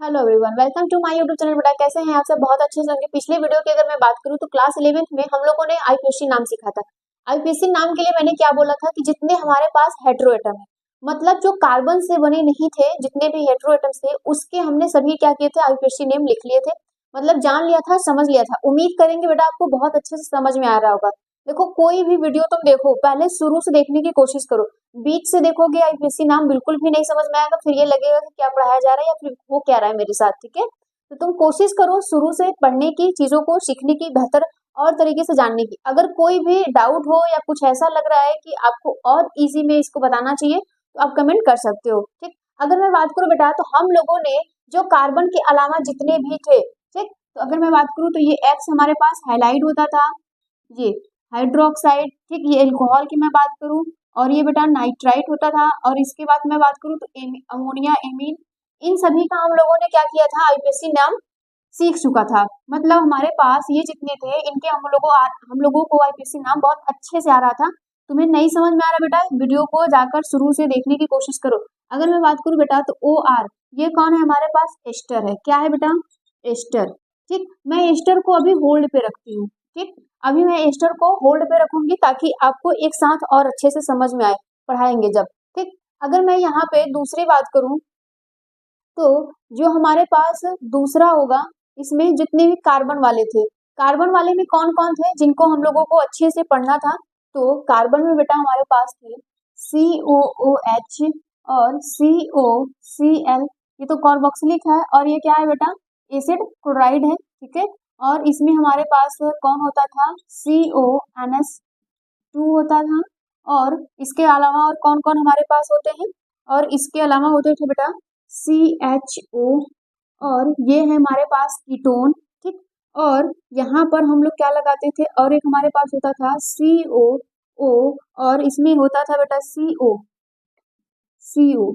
Hello everyone, welcome to my YouTube channel. बेटा कैसे हैं आप सब? बहुत अच्छे से होंगे। पिछले वीडियो की अगर मैं बात करूं तो क्लास 11th में हम लोगों ने आईपीएससी नाम सीखा था। आईपीएससी नाम के लिए मैंने क्या बोला था कि जितने हमारे पास हेटेरोएटम है, मतलब जो कार्बन से बने नहीं थे, जितने भी हेटेरोएटम्स थे उसके हमने सभी क्या किए थे, आईपीएससी नेम लिख लिए थे। मतलब जान लिया था, समझ लिया था। उम्मीद करेंगे बेटा आपको बहुत अच्छे से समझ में आ रहा होगा। देखो कोई भी वीडियो तुम देखो, पहले शुरू से देखने की कोशिश करो। बीच से देखोगे आईपीएससी नाम बिल्कुल भी नहीं समझ में आएगा, फिर ये लगेगा कि क्या पढ़ाया जा रहा है या फिर वो क्या रहा है मेरे साथ। ठीक है, तो तुम कोशिश करो शुरू से पढ़ने की, चीजों को सीखने की, बेहतर और तरीके से जानने की। अगर कोई भी डाउट हो या कुछ ऐसा लग रहा है कि आपको और इजी में इसको बताना चाहिए तो आप कमेंट कर सकते हो। ठीक, अगर मैं बात करूं बेटा तो हम लोगों ने जो कार्बन के अलावा जितने भी थे, ठीक, तो अगर मैं बात करूं तो ये एक्स हमारे पास हाईलाइट होता था, ये हाइड्रोक्साइड, ठीक, ये अल्कोहल की मैं बात करूं, और ये बेटा नाइट्राइट होता था। और इसके बाद मैं बात करूं तो अमोनिया, एमीन, इन सभी का हम लोगों ने क्या किया था, आईपीएससी नाम सीख चुका था। मतलब हमारे पास ये जितने थे इनके हम लोगों को आईपीएससी नाम बहुत अच्छे से आ रहा था। तुम्हें नहीं समझ में आ रहा बेटा, वीडियो को जाकर शुरू से देखने की कोशिश करो। अगर मैं बात करूं बेटा तो ओ आर, ये कौन है हमारे पास, एस्टर है। क्या है बेटा, एस्टर। ठीक, मैं एस्टर को अभी होल्ड पे रखती हूँ। ठीक, अभी मैं एस्टर को होल्ड पे रखूंगी ताकि आपको एक साथ और अच्छे से समझ में आए, पढ़ाएंगे जब। ठीक, अगर मैं यहाँ पे दूसरी बात करूं तो जो हमारे पास दूसरा होगा, इसमें जितने भी कार्बन वाले थे, कार्बन वाले में कौन कौन थे जिनको हम लोगों को अच्छे से पढ़ना था, तो कार्बन में बेटा हमारे पास थे COOH और COCl, ये तो कार्बोक्सिलिक है, और ये क्या है बेटा, एसिड क्लोराइड है। ठीक है, और इसमें हमारे पास कौन होता था, CONS2 होता था। और इसके अलावा और कौन कौन हमारे पास होते हैं, और इसके अलावा होते थे बेटा CHO, और ये है हमारे पास कीटोन। ठीक, और यहाँ पर हम लोग क्या लगाते थे, और एक हमारे पास होता था COO, और इसमें होता था बेटा CO,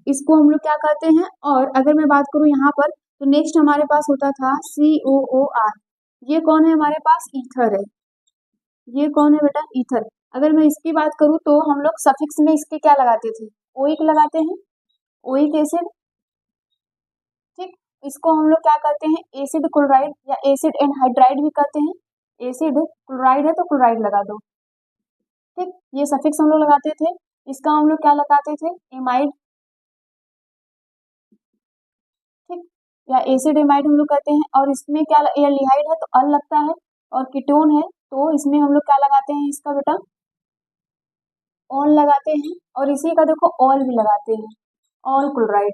इसको हम लोग क्या कहते हैं। और अगर मैं बात करूं यहाँ पर तो नेक्स्ट हमारे पास होता था COOR, ये कौन है हमारे पास, ईथर है। ये कौन है बेटा, ईथर। अगर मैं इसकी बात करूं तो हम लोग सफिक्स में इसके क्या लगाते थे, ओइक लगाते हैं, ओइक एसिड। ठीक, इसको हम लोग क्या कहते हैं, एसिड क्लोराइड या एसिड एनहाइड्राइड भी कहते हैं। एसिड क्लोराइड है तो क्लोराइड लगा दो। ठीक, ये सफिक्स हम लोग लगाते थे। इसका हम लोग क्या लगाते थे, एमाइड। ठीक, या एसिड एमाइड हम लोग कहते हैं। और इसमें क्या, एल्डिहाइड है तो अल लगता है, और कीटोन है तो इसमें हम लोग क्या लगाते हैं, इसका बेटा ऑल लगाते हैं। और इसी का देखो ऑल भी लगाते हैं, ऑल क्लोराइड।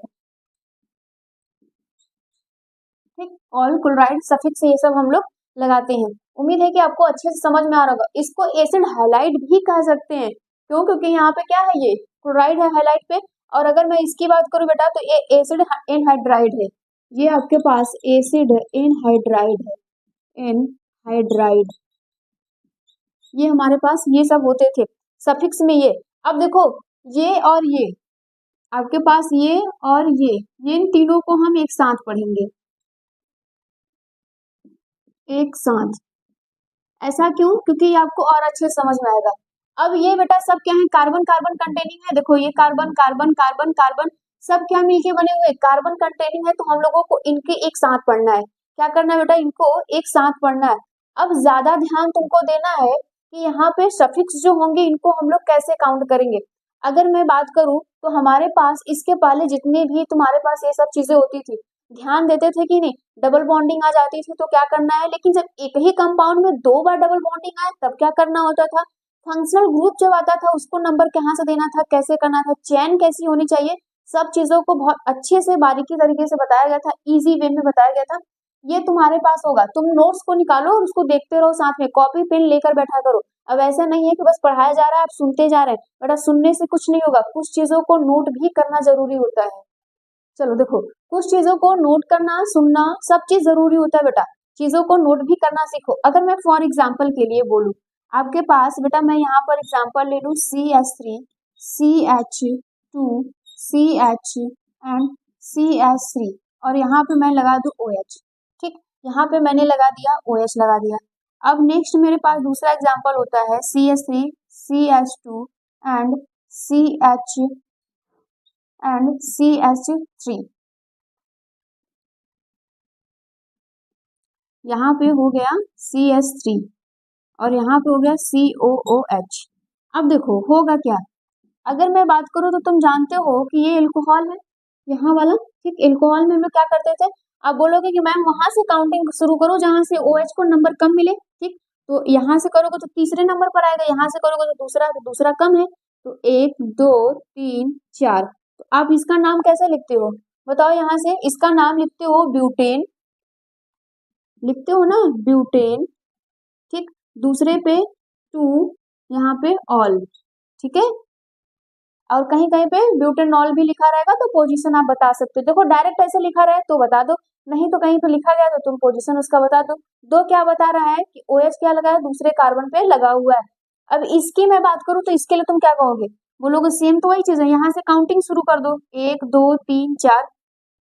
ठीक, ऑल क्लोराइड सफिक्स से ये सब हम लोग लगाते हैं। उम्मीद है कि आपको अच्छे से समझ में आ रहा होगा। इसको एसिड हाइलाइट भी कह सकते हैं, क्यों, क्योंकि यहाँ पे क्या है, ये क्लोराइड है हाइलाइट पे। और अगर मैं इसकी बात करूं बेटा तो ये एसिड एनहाइड्राइड है, ये आपके पास एसिड एनहाइड्राइड है, एनहाइड्राइड। ये हमारे पास ये सब होते थे सफिक्स में ये। अब देखो ये और ये आपके पास, ये और ये इन तीनों को हम एक साथ पढ़ेंगे, एक साथ। ऐसा क्यों, क्योंकि ये आपको और अच्छे से समझ में आएगा। अब ये बेटा सब क्या है, कार्बन कार्बन कंटेनिंग है। देखो ये कार्बन कार्बन कार्बन कार्बन सब क्या मिलके बने हुए, कार्बन कंटेनिंग है, तो हम लोगों को इनके एक साथ पढ़ना है। क्या करना है बेटा, इनको एक साथ पढ़ना है। अब ज्यादा ध्यान तुमको देना है कि यहाँ पे सफिक्स जो होंगे इनको हम लोग कैसे काउंट करेंगे। अगर मैं बात करूं तो हमारे पास इसके पहले जितने भी तुम्हारे पास ये सब चीजें होती थी, ध्यान देते थे कि नहीं, डबल बॉन्डिंग आ जाती थी तो क्या करना है, लेकिन जब एक ही कंपाउंड में दो बार डबल बॉन्डिंग आए तब क्या करना होता था, फंक्शनल ग्रुप जब आता था उसको नंबर कहाँ से देना था, कैसे करना था, चेन कैसी होनी चाहिए, सब चीजों को बहुत अच्छे से बारीकी तरीके से बताया गया था, इजी वे में बताया गया था। ये तुम्हारे पास होगा, तुम नोट्स को निकालो और उसको देखते रहो, साथ में कॉपी पेन लेकर बैठा करो। अब ऐसा नहीं है कि बस पढ़ाया जा रहा है आप सुनते जा रहे हैं, बेटा सुनने से कुछ नहीं होगा, कुछ चीजों को नोट भी करना जरूरी होता है। चलो देखो, कुछ चीजों को नोट करना, सुनना, सब चीज जरूरी होता है बेटा। चीजों को नोट भी करना सीखो। अगर मैं फॉर एग्जाम्पल के लिए बोलूं, आपके पास बेटा मैं यहाँ पर एग्जाम्पल ले लूं CH3, CH2, CH and CH3, और यहाँ पे मैं लगा दूं OH। ठीक, यहाँ पे मैंने लगा दिया OH लगा दिया। अब नेक्स्ट मेरे पास दूसरा एग्जाम्पल होता है CH3, CH2 and CH and CH3। यहाँ पे हो गया CH3 और यहाँ पे हो गया COOH। अब देखो होगा क्या, अगर मैं बात करूँ तो तुम जानते हो कि ये एल्कोहल है, यहाँ वाला, ठीक। एल्कोहल में हम लोग क्या करते थे, आप बोलोगे कि मैम वहां से काउंटिंग शुरू करो जहां से OH को नंबर कम मिले, ठीक। तो यहाँ से करोगे तो तीसरे नंबर पर आएगा, यहाँ से करोगे तो दूसरा कम है, तो 1 2 3 4। तो आप इसका नाम कैसे लिखते हो बताओ, यहाँ से इसका नाम लिखते हो ब्यूटेन, लिखते हो ना ब्यूटेन, ठीक। दूसरे पे 2, यहाँ पे ऑल, ठीक है। और कहीं कहीं पे ब्यूटेनॉल भी लिखा रहेगा तो पोजीशन आप बता सकते हो। देखो डायरेक्ट ऐसे लिखा रहे तो बता दो, नहीं तो कहीं पे लिखा गया तो तुम पोजीशन उसका बता दो। दो क्या बता रहा है कि OH क्या लगा है, दूसरे कार्बन पे लगा हुआ है। अब इसकी मैं बात करूं तो इसके लिए तुम क्या कहोगे, बोलोगे सेम तो वही चीज है, यहाँ से काउंटिंग शुरू कर दो, 1 2 3 4,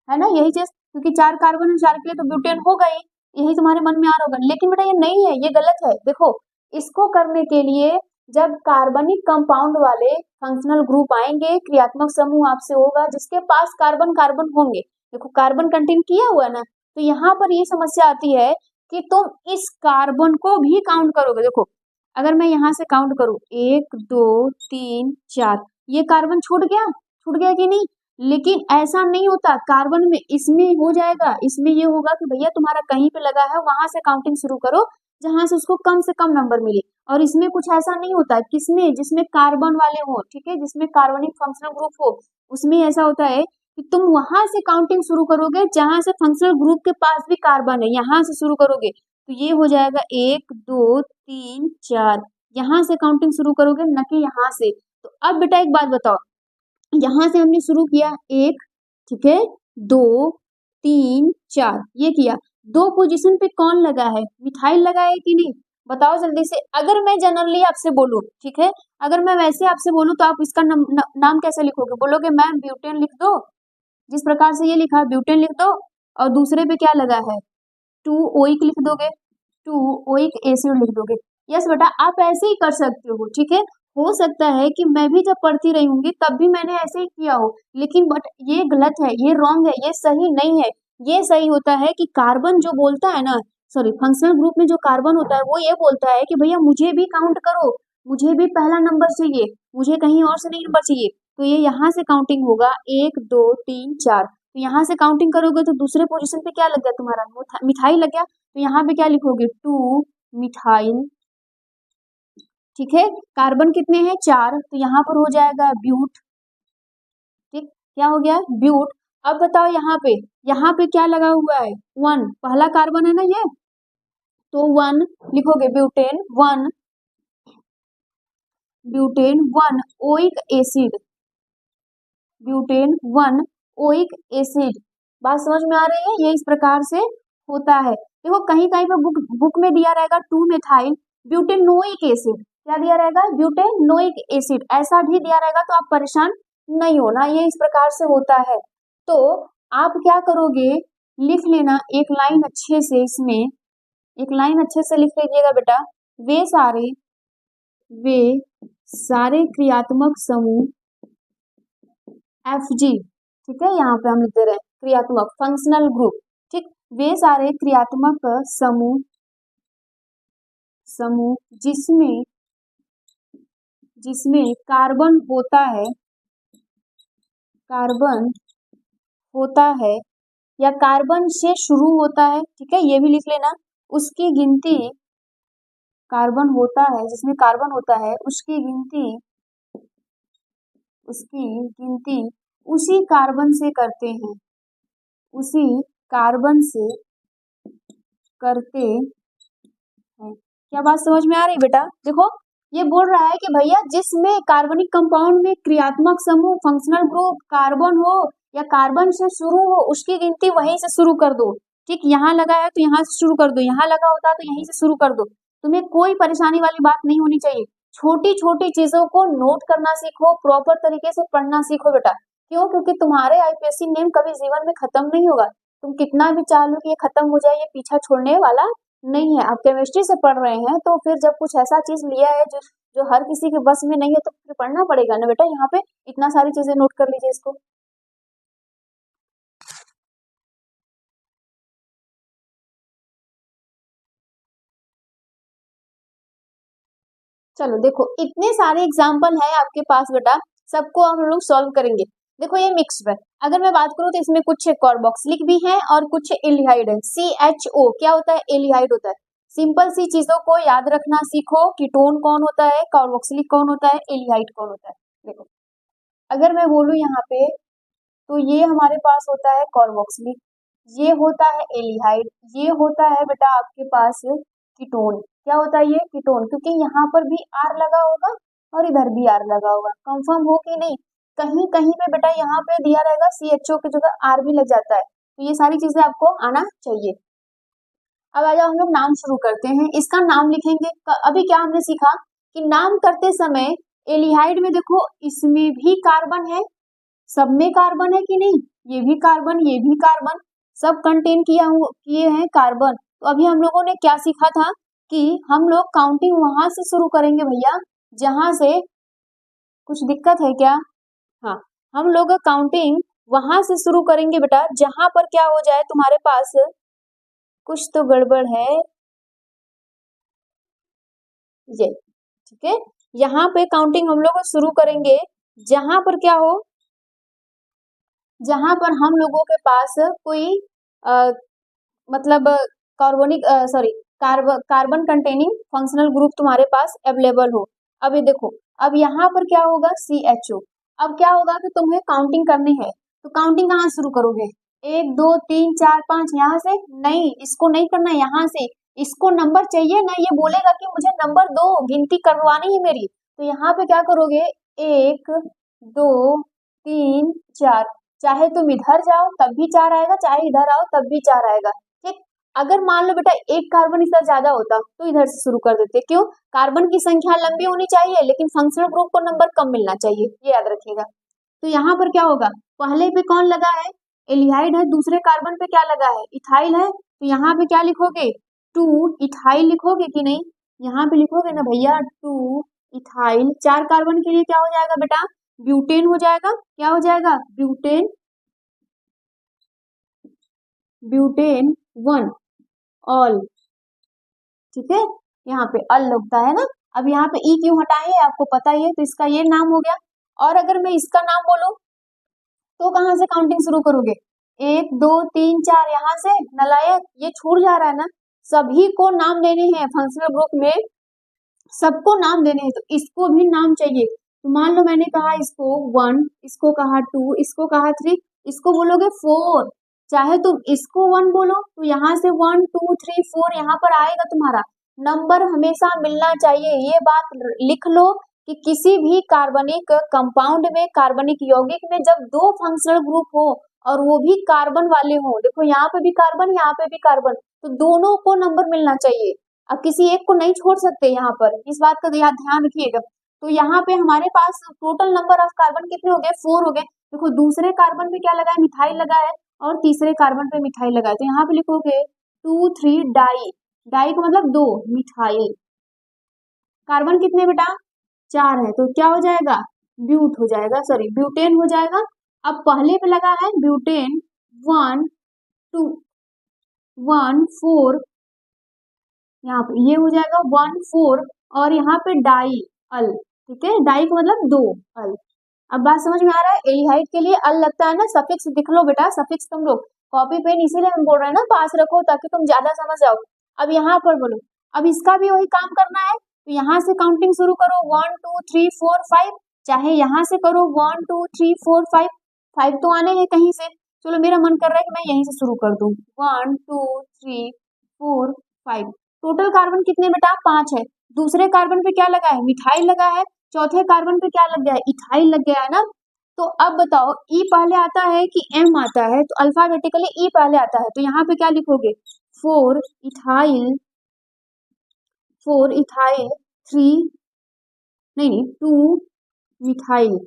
है ना यही चीज, क्योंकि 4 कार्बन है, 4 के लिए तो ब्यूटेन होगा ही, यही तुम्हारे मन में आ रहा होगा। लेकिन बेटा ये नहीं है, ये गलत है। देखो इसको करने के लिए जब कार्बनिक कंपाउंड वाले फंक्शनल ग्रुप आएंगे, क्रियात्मक समूह आपसे होगा जिसके पास कार्बन कार्बन होंगे, देखो कार्बन कंटेन किया हुआ है ना, तो यहाँ पर ये समस्या आती है कि तुम इस कार्बन को भी काउंट करोगे। देखो अगर मैं यहाँ से काउंट करूं 1 2 3 4, ये कार्बन छूट गया कि नहीं, लेकिन ऐसा नहीं होता, कार्बन में इसमें हो जाएगा, इसमें ये होगा कि भैया तुम्हारा कहीं पे लगा है वहां से काउंटिंग शुरू करो जहां से उसको कम से कम नंबर मिले। और इसमें कुछ ऐसा नहीं होता, किसमें, जिसमें कार्बन वाले हो, ठीक है, जिसमें कार्बनिक फंक्शनल ग्रुप हो, उसमें ऐसा होता है कि तुम वहां से काउंटिंग शुरू करोगे जहां से फंक्शनल ग्रुप के पास भी कार्बन है, यहाँ से शुरू करोगे तो ये हो जाएगा 1 2 3 4, यहाँ से काउंटिंग शुरू करोगे न कि यहाँ से। तो अब बेटा एक बात बताओ, यहां से हमने शुरू किया 1, ठीक है, 2 3 4, ये किया, दो पोजीशन पे कौन लगा है, मिथाइल लगा है कि नहीं, बताओ जल्दी से। अगर मैं जनरली आपसे बोलूं, ठीक है, अगर मैं वैसे आपसे बोलूं तो आप इसका नाम कैसे लिखोगे, बोलोगे मैम ब्यूटेन लिख दो, जिस प्रकार से ये लिखा ब्यूटेन लिख दो, और दूसरे पे क्या लगा है 2 ओइक लिख दोगे, 2 ओइक एसिड लिख दोगे। यस बेटा आप ऐसे ही कर सकते हो, ठीक है। हो सकता है कि मैं भी जब पढ़ती रही होंगी तब भी मैंने ऐसे ही किया हो, लेकिन बट ये गलत है, ये रॉन्ग है, ये सही नहीं है। ये सही होता है कि कार्बन जो बोलता है ना, सॉरी फंक्शनल ग्रुप में जो कार्बन होता है वो ये बोलता है कि भैया मुझे भी काउंट करो, मुझे भी पहला नंबर चाहिए, मुझे कहीं और से नहीं नंबर चाहिए। तो ये यहाँ से काउंटिंग होगा 1 2 3 4, तो यहाँ से काउंटिंग करोगे तो दूसरे पोजीशन पे क्या लग गया तुम्हारा, मिथाइल लग गया, तो यहाँ पे क्या लिखोगे 2 मिथाइल, ठीक है। कार्बन कितने हैं 4, तो यहाँ पर हो जाएगा ब्यूट, ठीक, क्या हो गया ब्यूट। अब बताओ यहाँ पे क्या लगा हुआ है 1, पहला कार्बन है ना ये, तो 1 लिखोगे, butane 1, butane 1 oic acid, butane 1 oic acid. बात समझ में आ रही है, ये इस प्रकार से होता है। देखो कहीं कहीं पे बुक में दिया रहेगा 2 मेथाइल ब्यूटेनोइक एसिड, क्या दिया रहेगा ब्यूटेनोइक एसिड, ऐसा भी दिया रहेगा, तो आप परेशान नहीं होना, ये इस प्रकार से होता है। तो आप क्या करोगे, लिख लेना एक लाइन अच्छे से, इसमें एक लाइन अच्छे से लिख लीजिएगा बेटा, वे सारे क्रियात्मक समूह FG, ठीक है, यहाँ पे हम लिख दे रहे हैं क्रियात्मक फंक्शनल ग्रुप, ठीक, वे सारे क्रियात्मक समूह जिसमें कार्बन होता है या कार्बन से शुरू होता है, ठीक है, ये भी लिख लेना, उसकी गिनती, कार्बन होता है जिसमें कार्बन होता है उसकी गिनती उसी कार्बन से करते हैं, उसी कार्बन से करते हैं। क्या बात समझ में आ रही बेटा, देखो ये बोल रहा है कि भैया जिसमें कार्बनिक कंपाउंड में क्रियात्मक समूह फंक्शनल ग्रुप कार्बन हो या कार्बन से शुरू हो, उसकी गिनती वहीं से शुरू कर दो, ठीक, यहाँ लगा है तो यहाँ से शुरू कर दो, यहाँ लगा होता है तो यहीं से शुरू कर दो, तुम्हें कोई परेशानी वाली बात नहीं होनी चाहिए। छोटी छोटी चीजों को नोट करना सीखो, प्रॉपर तरीके से पढ़ना सीखो बेटा, क्यों, क्योंकि तुम्हारे IPSC नेम कभी जीवन में खत्म नहीं होगा, तुम कितना भी चाह लो कि ये खत्म हो जाए, ये पीछा छोड़ने वाला नहीं है। आप केमिस्ट्री से पढ़ रहे हैं तो फिर जब कुछ ऐसा चीज लिया है जो जो हर किसी के बस में नहीं है तो फिर पढ़ना पड़ेगा ना बेटा, यहाँ पे इतना सारी चीजें नोट कर लीजिए इसको। चलो देखो, इतने सारे एग्जाम्पल है आपके पास बेटा, सबको हम लोग सॉल्व करेंगे। देखो ये मिक्स्ड है, अगर मैं बात करूँ तो इसमें कुछ कार्बोक्सिलिक भी है और कुछ एल्डिहाइड है। CHO क्या होता है? एल्डिहाइड होता है। सिंपल सी चीजों को याद रखना सीखो, कीटोन कौन होता है, कार्बोक्सिलिक कौन होता है, एल्डिहाइड कौन होता है। देखो अगर मैं बोलूँ यहाँ पे, तो ये हमारे पास होता है कार्बोक्सिलिक, ये होता है एल्डिहाइड, ये होता है बेटा आपके पास कीटोन। क्या होता है ये? कीटोन, क्योंकि यहाँ पर भी R लगा होगा और इधर भी R लगा होगा। कंफर्म हो कि नहीं? कहीं कहीं पे बेटा यहाँ पे दिया रहेगा CHO की जगह R भी लग जाता है, तो ये सारी चीजें आपको आना चाहिए। अब आ जाओ हम लोग नाम शुरू करते हैं। इसका नाम लिखेंगे। अभी क्या हमने सीखा कि नाम करते समय एल्डिहाइड में देखो इसमें भी कार्बन है, सब में कार्बन है कि नहीं? ये भी कार्बन, ये भी कार्बन, सब कंटेन किए हैं कार्बन। तो अभी हम लोगों ने क्या सीखा था कि हम लोग काउंटिंग वहां से शुरू करेंगे भैया जहां से, कुछ दिक्कत है क्या? हाँ, हम लोग काउंटिंग वहां से शुरू करेंगे बेटा जहां पर क्या हो जाए तुम्हारे पास, कुछ तो गड़बड़ है ये, ठीक है। यहाँ पे काउंटिंग हम लोग शुरू करेंगे जहां पर क्या हो, जहां पर हम लोगों के पास कोई मतलब carbonic sorry carbon containing functional group तुम्हारे पास अवेलेबल हो। अब ये देखो, अब यहाँ पर क्या होगा? CHO। अब क्या होगा कि तुम्हें काउंटिंग करनी है, तो काउंटिंग कहाँ शुरू करोगे? 1 2 3 4 5 यहाँ से नहीं, इसको नहीं करना, यहाँ से। इसको नंबर चाहिए ना, ये बोलेगा कि मुझे नंबर दो, गिनती करवानी है मेरी। तो यहाँ पे क्या करोगे? 1 2 3 4, चाहे तुम इधर जाओ तब भी 4 आएगा, चाहे इधर आओ तब भी 4 आएगा। ठीक, अगर मान लो बेटा एक कार्बन इसका ज्यादा होता तो इधर से शुरू कर देते। क्यों? कार्बन की संख्या लंबी होनी चाहिए लेकिन फंक्शनल ग्रुप को नंबर कम मिलना चाहिए, ये याद रखिएगा। तो यहाँ पर क्या होगा? पहले पे कौन लगा है? एल्डिहाइड है। दूसरे कार्बन पे क्या लगा है? इथाइल है। तो यहाँ पे क्या लिखोगे? 2 इथाइल लिखोगे कि नहीं? यहाँ पे लिखोगे ना भैया 2 इथाइल। 4 कार्बन के लिए क्या हो जाएगा बेटा? ब्यूटेन हो जाएगा। क्या हो जाएगा? ब्यूटेन, ब्यूटेन 1 ऑल, ठीक है। यहाँ पे अल लगता है ना। अब यहाँ पे ई क्यों हटाए हैं आपको पता ही है, तो इसका ये नाम हो गया। और अगर मैं इसका नाम बोलूं तो कहाँ से काउंटिंग शुरू करोगे? 1 2 3 4, यहाँ से। नलायक, ये छूट जा रहा है ना। सभी को नाम देने हैं फंक्शनल ग्रुप में, सबको नाम देने हैं, तो इसको भी नाम चाहिए। तो मान लो मैंने कहा इसको 1, इसको कहा 2, इसको कहा 3, इसको बोलोगे 4। चाहे तुम इसको 1 बोलो तो यहाँ से 1 2 3 4 यहाँ पर आएगा तुम्हारा नंबर, हमेशा मिलना चाहिए। ये बात लिख लो कि किसी भी कार्बनिक कंपाउंड में, कार्बनिक यौगिक में जब 2 फंक्शनल ग्रुप हो और वो भी कार्बन वाले हो, देखो यहाँ पे भी कार्बन, यहाँ पे भी कार्बन, तो दोनों को नंबर मिलना चाहिए। अब किसी एक को नहीं छोड़ सकते, यहाँ पर इस बात का ध्यान रखिएगा। तो यहाँ पे हमारे पास टोटल नंबर ऑफ कार्बन कितने हो गए? 4 हो गए। देखो दूसरे कार्बन पे क्या लगा है? मिथाइल लगा है, और तीसरे कार्बन पे मिथाइल लगा है। तो यहाँ पे लिखोगे 2 3 डाई, डाई का मतलब 2, मिथाइल। कार्बन कितने बेटा? 4 है, तो क्या हो जाएगा? ब्यूट हो जाएगा, सॉरी ब्यूटेन हो जाएगा। अब पहले पे लगा है ब्यूटेन 1 2 1 4, यहाँ पे ये हो जाएगा 1 4, और यहाँ पे डाई अल, ठीक है। डाई का मतलब 2 अल। अब बात समझ में आ रहा है? एल्डिहाइड के लिए अल लगता है ना, सफिक्स लिख लो बेटा, सफिक्स तुम लोग कॉपी पेन इसीलिए हम बोल रहे हैं ना पास रखो ताकि तुम ज्यादा समझ जाओ। अब यहाँ पर बोलो, अब इसका भी वही काम करना है, तो यहाँ से काउंटिंग शुरू करो 1 2 3 4 5, चाहे यहाँ से करो 1 2 3 4 5, 5 तो आने हैं कहीं से। चलो मेरा मन कर रहा है कि मैं यहीं से शुरू कर दूं, 1 2 3 4 5। टोटल कार्बन कितने बेटा? 5 है। दूसरे कार्बन पे क्या लगा है? मिथाइल लगा है। चौथे कार्बन पे क्या लग गया है? इथाइल लग गया है ना। तो अब बताओ ई पहले आता है कि एम आता है? तो अल्फाबेटिकली ई पहले आता है, तो यहाँ पे क्या लिखोगे? 4 इथाइल, 4 इथाइल, 3 नहीं 2 मिथाइल,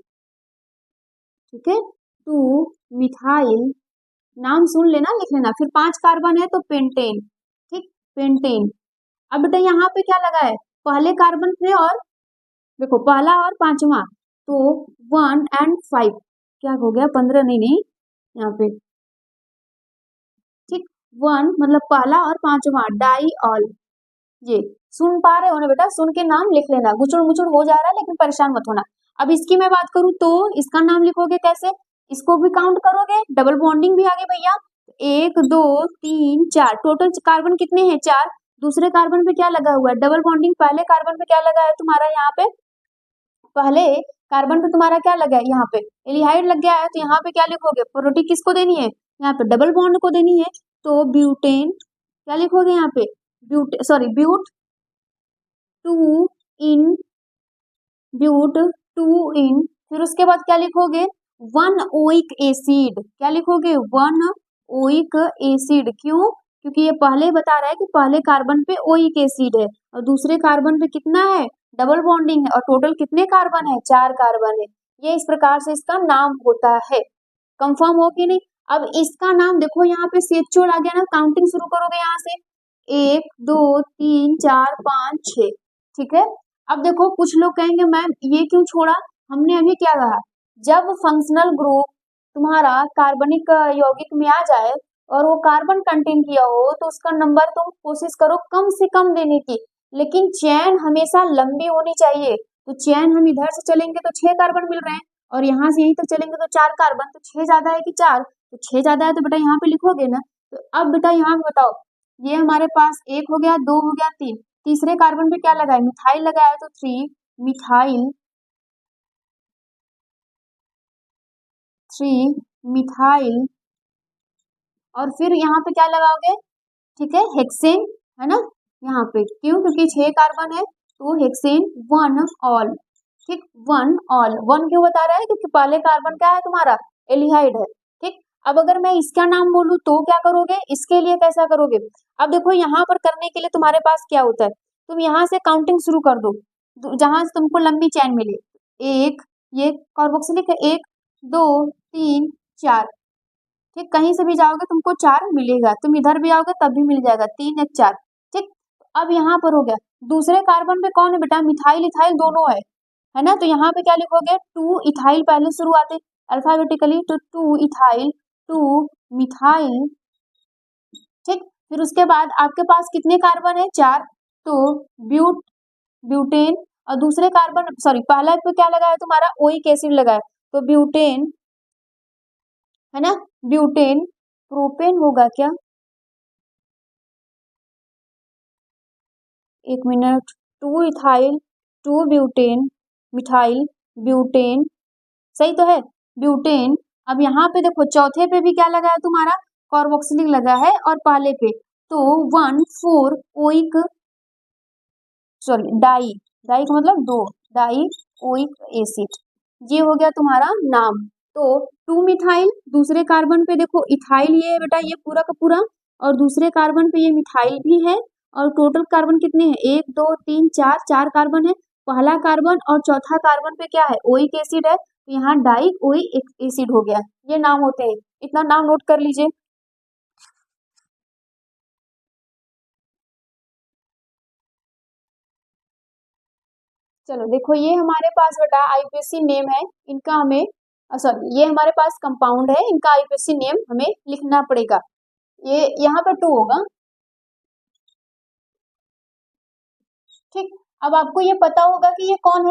ठीक है। 2 मिथाइल, नाम सुन लेना, लिख लेना। फिर 5 कार्बन है तो पेंटेन, ठीक, पेंटेन। अब बेटा यहाँ पे क्या लगा है? पहले कार्बन पे, और देखो पहला और पांचवा, तो 1 and 5 क्या हो गया? 15 नहीं नहीं, यहाँ पे ठीक 1 मतलब पहला और पांचवा, डाई ऑल, ये सुन पा रहे हो ना बेटा, सुन के नाम लिख लेना। गुचुड़ मुचुड़ हो जा रहा है लेकिन परेशान मत होना। अब इसकी मैं बात करूं तो इसका नाम लिखोगे कैसे, इसको भी काउंट करोगे, डबल बॉन्डिंग भी आ गई भैया। 1 2 3 4 टोटल कार्बन कितने हैं, 4। दूसरे कार्बन पे क्या लगा हुआ है, डबल बॉन्डिंग। पहले कार्बन पे क्या लगा है तुम्हारा, यहाँ पे पहले कार्बन पे तुम्हारा क्या लगा है, यहाँ पे एल्डिहाइड लग गया है। तो यहाँ पे क्या लिखोगे, प्रोटी किसको देनी है, यहाँ पे डबल बॉन्ड को देनी है। तो ब्यूटेन क्या लिखोगे यहाँ पे, ब्यूट 2 इन, ब्यूट 2 इन, फिर उसके बाद क्या लिखोगे, 1 ओइक एसिड। क्या लिखोगे, 1 ओइक एसिड। क्यों, क्योंकि ये पहले बता रहा है कि पहले कार्बन पे ओइक एसिड है और दूसरे कार्बन पे कितना है, डबल बॉन्डिंग है, और टोटल कितने कार्बन है, 4 कार्बन है। ये इस प्रकार से इसका नाम होता है। कंफर्म हो कि नहीं। अब इसका नाम देखो, यहाँ पे CHO आ गया ना, काउंटिंग शुरू करोगे यहाँ से, 1 2 3 4 5 6, ठीक है। अब देखो कुछ लोग कहेंगे मैम ये क्यों छोड़ा, हमने अभी क्या कहा, जब फंक्शनल ग्रुप तुम्हारा कार्बनिक यौगिक में आ जाए और वो कार्बन कंटेन किया हो तो उसका नंबर तुम कोशिश करो कम से कम देने की, लेकिन चेन हमेशा लंबी होनी चाहिए। तो चेन हम इधर से चलेंगे तो 6 कार्बन मिल रहे हैं और यहाँ से यहीं तक चलेंगे तो 4 कार्बन, तो 6 ज्यादा है कि 4, तो 6 ज्यादा है तो बेटा यहाँ पे लिखोगे ना। तो अब बेटा यहाँ पे बताओ, ये हमारे पास 1 हो गया, 2 हो गया, 3, तीसरे कार्बन पे क्या लगा है, मिथाइल लगा है, तो 3 मिथाइल, 3 मिथाइल, और फिर यहाँ पे क्या लगाओगे, ठीक है, हेक्सेन, है ना, यहाँ पे क्यों, क्योंकि 6 कार्बन है तो हेक्सेन 1 ऑल, ठीक, 1 ऑल। 1 क्यों बता रहा है, क्योंकि पहले कार्बन क्या है तुम्हारा, एल्डिहाइड है, ठीक। अब अगर मैं इसका नाम बोलूं तो क्या करोगे, इसके लिए कैसा करोगे, अब देखो यहाँ पर करने के लिए तुम्हारे पास क्या होता है, तुम यहाँ से काउंटिंग शुरू कर दो, जहां से तुमको लंबी चैन मिले, एक, ये कार्बोक्सिलिक है, 1 2 3 4, ठीक, कहीं से भी जाओगे तुमको 4 मिलेगा, तुम इधर भी आओगे तब भी मिल जाएगा, 3 1 4, ठीक। अब यहाँ पर हो गया, दूसरे कार्बन पे कौन है बेटा, मिथाइल इथाइल दोनों है ना, तो यहाँ पे क्या लिखोगे, 2 इथाइल पहले शुरुआत है अल्फाबेटिकली, तो 2 इथाइल, 2 मिथाइल, ठीक। फिर उसके बाद आपके पास कितने कार्बन है, 4, तो ब्यूटेन, और दूसरे कार्बन पहला पे क्या लगा है तुम्हारा, ओइक एसिड लगा है, तो ब्यूटेन, है ना, ब्यूटेन, प्रोपेन होगा क्या, एक minute, 2 ethyl, 2 butane, methyl, butane, सही तो है, ब्यूटेन। अब यहाँ पे देखो चौथे पे भी क्या लगा है तुम्हारा, कार्बोक्सिलिक लगा है, और पहले पे तो 1 4 ओइक, डाई, डाई का मतलब 2, डाई ओइक एसिड, ये हो गया तुम्हारा नाम। तो 2 मिथाइल, दूसरे कार्बन पे देखो इथाइल ये है बेटा, ये पूरा का पूरा, और दूसरे कार्बन पे ये मिथाइल भी है, और टोटल कार्बन कितने हैं, 1 2 3 4, 4 कार्बन है, पहला कार्बन और चौथा कार्बन पे क्या है, ओइक एसिड है, तो यहाँ डाई ओइक एसिड हो गया, ये नाम होते हैं, इतना नाम नोट कर लीजिए। चलो देखो, ये हमारे पास बेटा आईपीएससी नेम है, इनका हमें ये हमारे पास कंपाउंड है, इनका आईपीएससी नेम हमें लिखना पड़ेगा, ये यहाँ पे 2 होगा, ठीक। अब आपको ये पता होगा कि ये कौन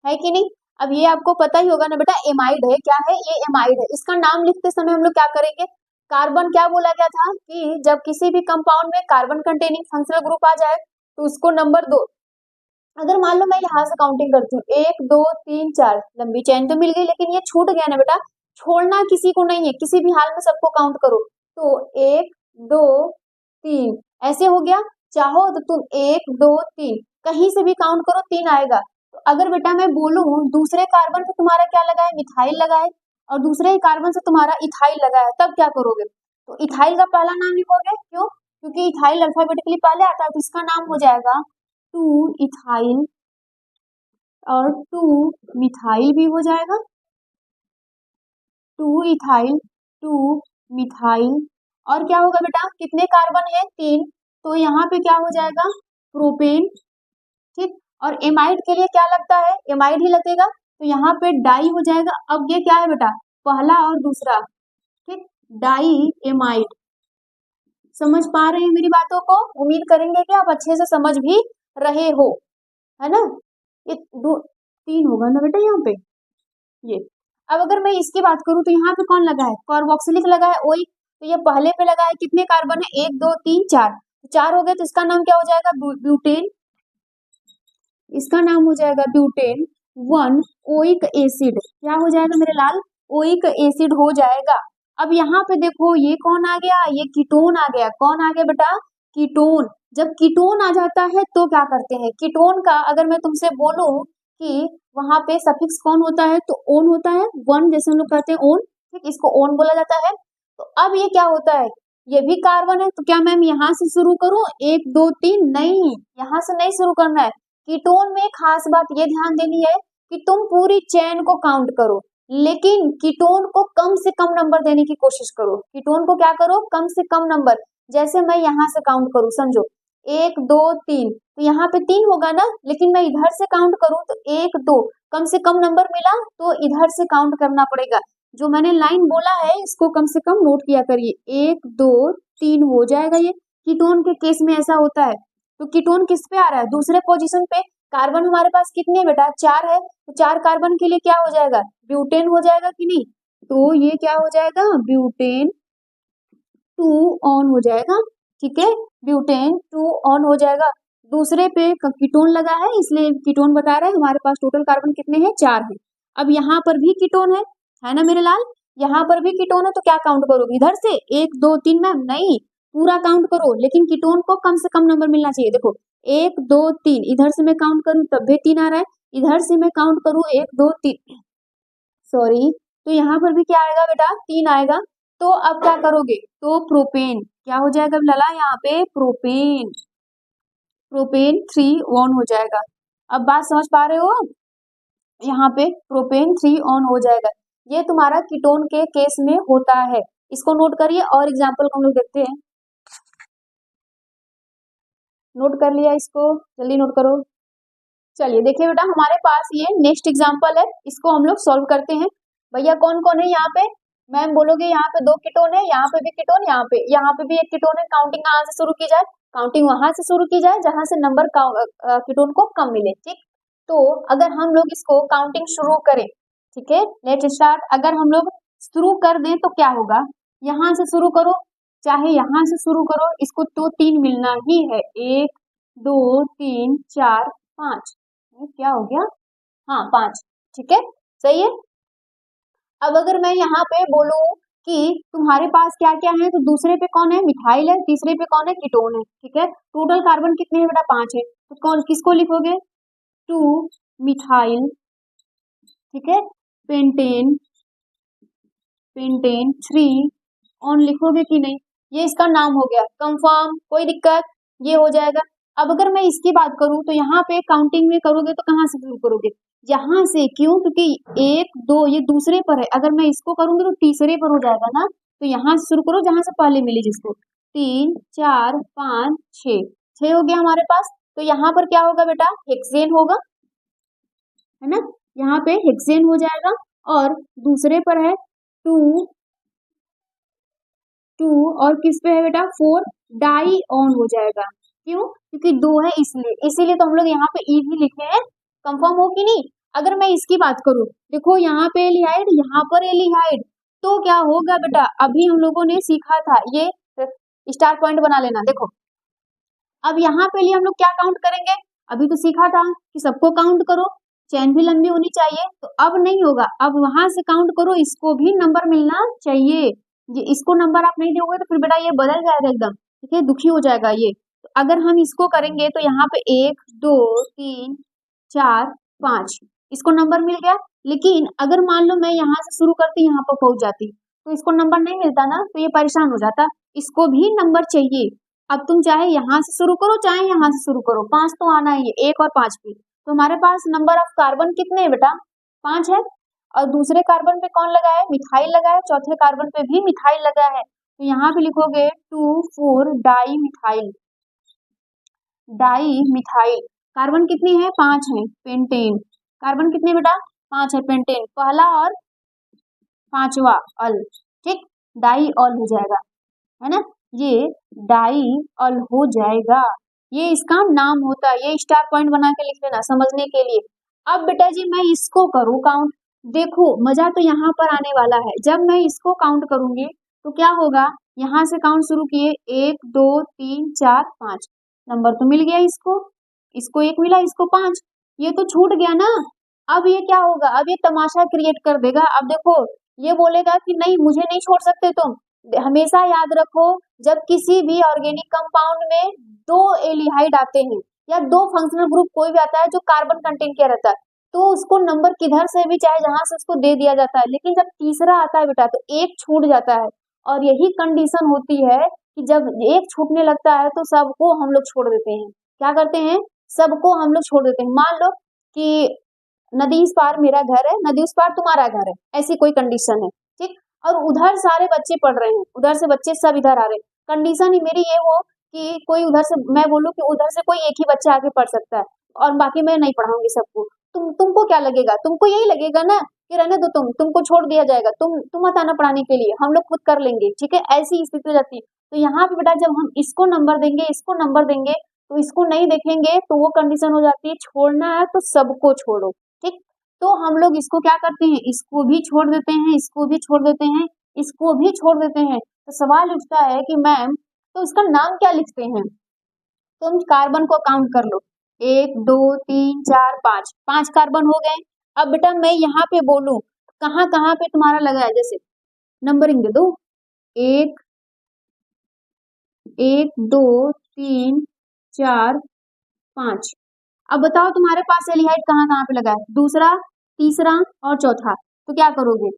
है कि नहीं, अब ये आपको पता ही होगा ना बेटा, एमाइड है, क्या है ये, एमाइड है। इसका नाम लिखते समय हम लोग क्या करेंगे, कार्बन क्या बोला गया था कि जब किसी भी कंपाउंड में कार्बन कंटेनिंग फंक्शनल ग्रुप आ जाए तो उसको नंबर 2, अगर मान लो मैं यहाँ से काउंटिंग करती हूँ, 1 2 3 4, लंबी चैन तो मिल गई, लेकिन ये छूट गया ना बेटा, छोड़ना किसी को नहीं है, किसी भी हाल में सबको काउंट करो, तो 1 2 3 ऐसे हो गया, चाहो तो तुम 1 2 3 कहीं से भी काउंट करो, 3 आएगा। तो अगर बेटा मैं बोलूं दूसरे कार्बन पे तुम्हारा क्या लगा है, मिथाइल लगा है, और दूसरे ही कार्बन से तुम्हारा इथाइल लगा है, तब क्या करोगे, तो इथाइल का पहला नाम लिखोगे, क्यों, क्योंकि इथाइल अल्फाबेटिकली पहले आता है, तो इसका नाम हो जाएगा 2 इथाइल, और 2 मिथाइल भी हो जाएगा, 2 इथाइल, 2 मिथाइल, और क्या होगा बेटा, कितने कार्बन है, 3, तो यहाँ पे क्या हो जाएगा, प्रोपेन, ठीक। और एमाइड के लिए क्या लगता है, एमाइड ही लगेगा, तो यहाँ पे डाई हो जाएगा। अब ये क्या है बेटा, पहला और दूसरा, ठीक, डाई एमाइड। समझ पा रहे हैं मेरी बातों को, उम्मीद करेंगे कि आप अच्छे से समझ भी रहे हो, है ना। ये दो तीन होगा ना बेटा यहाँ पे ये। अब अगर मैं इसकी बात करूं तो यहाँ पे कौन लगा है, कार्बोक्सिलिक लगा है ओई, तो ये पहले पे लगा है, कितने कार्बन है, 1 2 3 4, चार हो गए, तो इसका नाम क्या हो जाएगा, ब्यूटेन। इसका नाम हो जाएगा ब्यूटेन 1 ओइक एसिड। क्या हो जाएगा मेरे लाल, ओइक एसिड हो जाएगा। अब यहाँ पे देखो ये कौन आ गया, ये कीटोन आ गया। कौन आ गया बेटा, कीटोन। जब कीटोन आ जाता है तो क्या करते हैं, कीटोन का अगर मैं तुमसे बोलूं कि वहां पे सफिक्स कौन होता है, तो ओन होता है, वन जैसे हम लोग कहते हैं ओन, ठीक, इसको ओन बोला जाता है। तो अब ये क्या होता है, ये भी कार्बन है, तो क्या मैम यहाँ से शुरू करूं, 1 2 3, नहीं, यहाँ से नहीं शुरू करना है। कीटोन में खास बात ये ध्यान देनी है कि तुम पूरी चेन को काउंट करो, लेकिन कीटोन को कम से कम नंबर देने की कोशिश करो। कीटोन को क्या करो, कम से कम नंबर। जैसे मैं यहाँ से काउंट करूं, समझो 1 2 3, तो यहाँ पे 3 होगा ना, लेकिन मैं इधर से काउंट करूं तो 1 2, कम से कम नंबर मिला, तो इधर से काउंट करना पड़ेगा। जो मैंने लाइन बोला है इसको कम से कम नोट किया करिए, 1 2 3 हो जाएगा। ये कीटोन के केस में ऐसा होता है। तो कीटोन किस पे आ रहा है, दूसरे पोजीशन पे। कार्बन हमारे पास कितने बेटा, 4 है, तो 4 कार्बन के लिए क्या हो जाएगा, ब्यूटेन हो जाएगा कि नहीं। तो ये क्या हो जाएगा, ब्यूटेन 2 ऑन हो जाएगा, ठीक है, ब्यूटेन 2 ऑन हो जाएगा। दूसरे पे कीटोन लगा है, इसलिए कीटोन बता रहा है हमारे पास टोटल कार्बन कितने हैं, 4 है। अब यहाँ पर भी कीटोन है ना मेरे लाल, यहाँ पर भी कीटोन है, तो क्या काउंट करोगे इधर से, 1 2 3 मैम, नहीं, पूरा काउंट करो, लेकिन कीटोन को कम से कम नंबर मिलना चाहिए। देखो 1 2 3, इधर से मैं काउंट करूं तब भी 3 आ रहा है, इधर से मैं काउंट करूं 1 2 3, सॉरी, तो यहाँ पर भी क्या आएगा बेटा, 3 आएगा। तो अब क्या करोगे, तो प्रोपेन क्या हो जाएगा लला, यहाँ पे प्रोपेन, प्रोपेन 3 ऑन हो जाएगा। अब बात समझ पा रहे हो, यहाँ पे प्रोपेन 3 ऑन हो जाएगा। ये तुम्हारा कीटोन के केस में होता है, इसको नोट करिए। और एग्जाम्पल हम लोग देखते हैं, नोट कर लिया इसको, जल्दी नोट करो। चलिए देखिए बेटा, हमारे पास ये नेक्स्ट एग्जाम्पल है, इसको हम लोग सॉल्व करते हैं। भैया कौन कौन है यहाँ पे, मैम बोलोगे यहाँ पे 2 कीटोन है, यहाँ पे भी कीटोन, यहाँ पे भी एक कीटोन है। काउंटिंग कहाँ से शुरू की जाए, काउंटिंग वहां से शुरू की जाए जहां से नंबर कीटोन को कम मिले, ठीक। तो अगर हम लोग इसको काउंटिंग शुरू करें, ठीक है, लेट स्टार्ट, अगर हम लोग शुरू कर दें तो क्या होगा, यहाँ से शुरू करो, चाहे यहाँ से शुरू करो, इसको तो 3 मिलना ही है, 1 2 3 4 5, क्या हो गया, हाँ 5, ठीक है, सही है। अब अगर मैं यहाँ पे बोलूं कि तुम्हारे पास क्या क्या है, तो दूसरे पे कौन है, मिथाइल है, तीसरे पे कौन है, कीटोन है, ठीक है। टोटल कार्बन कितने हैं बेटा, 5 है, तो कौन किसको लिखोगे, 2 मिथाइल, ठीक है, पेंटेन, पेंटेन 3 ऑन लिखोगे कि नहीं, ये इसका नाम हो गया, कंफर्म, कोई दिक्कत, ये हो जाएगा। अब अगर मैं इसकी बात करूं तो यहाँ पे काउंटिंग में करोगे तो कहाँ से शुरू करोगे, यहाँ से, क्यों, क्योंकि 1 2 ये दूसरे पर है, अगर मैं इसको करूंगी तो तीसरे पर हो जाएगा ना, तो यहाँ से शुरू करो जहां से पहले मिली जिसको, 3 4 5 6, 6 हो गया हमारे पास। तो यहाँ पर क्या होगा बेटा, हेक्सेन होगा, है ना, यहाँ पे हेक्सेन हो जाएगा। और दूसरे पर है 2 2, और किस पे है बेटा, 4 डाई ऑन हो जाएगा, क्यों, क्योंकि 2 है इसलिए, इसीलिए तो हम लोग यहाँ पे ई भी लिखे हैं। कंफर्म हो कि नहीं। अगर मैं इसकी बात करूं, देखो यहाँ पे एल्डिहाइड, यहाँ पर एल्डिहाइड, तो क्या होगा बेटा, अभी हम लोगों ने सीखा था, ये स्टार पॉइंट बना लेना। देखो अब यहाँ पे लिए हम लोग क्या काउंट करेंगे, अभी तो सीखा था कि सबको काउंट करो, चैन भी लंबी होनी चाहिए, तो अब नहीं होगा, अब वहां से काउंट करो, इसको भी नंबर मिलना चाहिए। ये इसको नंबर आप नहीं दोगे तो फिर बेटा ये बदल जाएगा एकदम, ठीक है, दुखी हो जाएगा ये। तो अगर हम इसको करेंगे तो यहाँ पे 1 2 3 4 5, इसको नंबर मिल गया। लेकिन अगर मान लो मैं यहाँ से शुरू करती यहाँ पर पहुंच जाती तो इसको नंबर नहीं मिलता ना, तो ये परेशान हो जाता, इसको भी नंबर चाहिए। अब तुम चाहे यहाँ से शुरू करो चाहे यहाँ से शुरू करो, 5 तो आना ही है, 1 और 5 पे। तो हमारे पास नंबर ऑफ कार्बन कितने हैं बेटा, 5 है। और दूसरे कार्बन पे कौन लगा है, मिथाइल लगा है, चौथे कार्बन पे भी मिथाइल लगा है, तो यहाँ पे लिखोगे 2 4 di methyl, di methyl. Carbon कितनी है, 5 है, पेंटेन, कार्बन कितने बेटा, 5 है, पेंटेन पहला और 5वां अल, ठीक, डाई ऑल हो जाएगा, है ना, ये डाई ऑल हो जाएगा। ये इसका नाम होता है, ये स्टार पॉइंट बना के लिख लेना समझने के लिए। अब बेटा जी मैं इसको करूँ काउंट, देखो मजा तो यहाँ पर आने वाला है। जब मैं इसको काउंट करूंगी तो क्या होगा, यहाँ से काउंट शुरू किए 1 2 3 4 5 नंबर तो मिल गया इसको, इसको 1 मिला, इसको 5, ये तो छूट गया ना। अब ये क्या होगा, अब ये तमाशा क्रिएट कर देगा। अब देखो ये बोलेगा कि नहीं मुझे नहीं छोड़ सकते तुम। हमेशा याद रखो जब किसी भी ऑर्गेनिक कंपाउंड में 2 एल्डिहाइड आते हैं या 2 फंक्शनल ग्रुप कोई भी आता है जो कार्बन कंटेंट किया रहता है, तो उसको नंबर किधर से भी चाहे जहां से उसको दे दिया जाता है। लेकिन जब तीसरा आता है बेटा तो एक छूट जाता है, और यही कंडीशन होती है कि जब एक छूटने लगता है तो सबको हम लोग छोड़ देते हैं। क्या करते हैं, सबको हम लोग छोड़ देते हैं। मान लो कि नदी इस पार मेरा घर है, नदी उस पार तुम्हारा घर है, ऐसी कोई कंडीशन है, ठीक। और उधर सारे बच्चे पढ़ रहे हैं, उधर से बच्चे सब इधर आ रहे हैं। कंडीशन ही मेरी ये हो कि कोई उधर से, मैं बोलूं कि उधर से कोई एक ही बच्चा आके पढ़ सकता है और बाकी मैं नहीं पढ़ाऊंगी सबको, तुमको क्या लगेगा, तुमको यही लगेगा ना कि रहने दो, तुमको छोड़ दिया जाएगा, तुम मत आना पढ़ाने के लिए, हम लोग खुद कर लेंगे, ठीक है। ऐसी स्थिति हो जाती है। तो यहाँ पे बेटा जब हम इसको नंबर देंगे, इसको नंबर देंगे, तो इसको नहीं देखेंगे तो वो कंडीशन हो जाती है छोड़ना है तो सबको छोड़ो, ठीक। तो हम लोग इसको क्या करते हैं, इसको भी छोड़ देते हैं, इसको भी छोड़ देते हैं, इसको भी छोड़ देते हैं। तो सवाल उठता है कि मैम तो इसका नाम क्या लिखते हैं। तुम कार्बन को काउंट कर लो, 1 2 3 4 5, 5 कार्बन हो गए। अब बेटा मैं यहाँ पे बोलूं कहाँ कहाँ पे तुम्हारा लगा है, जैसे नंबरिंग दे दो, 1 1 2 3 4 5। अब बताओ तुम्हारे पास एल्डिहाइड कहाँ कहाँ पे लगा है, दूसरा, तीसरा और चौथा। तो क्या करोगे,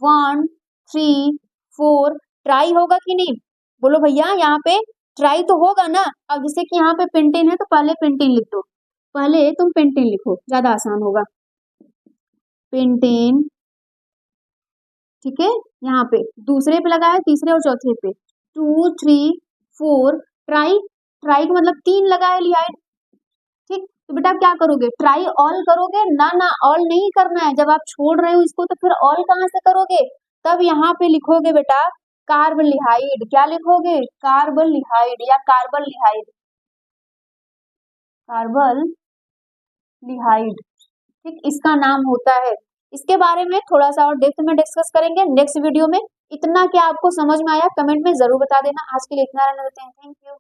1 3 4, ट्राई होगा कि नहीं, बोलो भैया यहाँ पे ट्राई तो होगा ना। अब जैसे कि यहाँ पे पेंटेन है तो पहले पेंटेन लिख दो, पहले तुम पेंटेन लिखो, ज्यादा आसान होगा, पेंटेन, ठीक है। यहाँ पे दूसरे पे लगा है, तीसरे और चौथे पे 2 3 4, ट्राई, ट्राई का मतलब 3 लगा है एल्डिहाइड, ठीक। तो बेटा क्या करोगे, ट्राई ऑल करोगे ना, ना ऑल नहीं करना है। जब आप छोड़ रहे हो इसको तो फिर ऑल कहाँ से करोगे, तब यहाँ पे लिखोगे बेटा कार्बन लिहाइड। क्या लिखोगे, कार्बन लिहाइड या कार्बन लिहाइड, कार्बन लिहाइड, ठीक, इसका नाम होता है। इसके बारे में थोड़ा सा और डेप्थ में डिस्कस करेंगे नेक्स्ट वीडियो में। इतना क्या आपको समझ में आया कमेंट में जरूर बता देना। आज के लिए इतना रहने देते हैं, थैंक यू।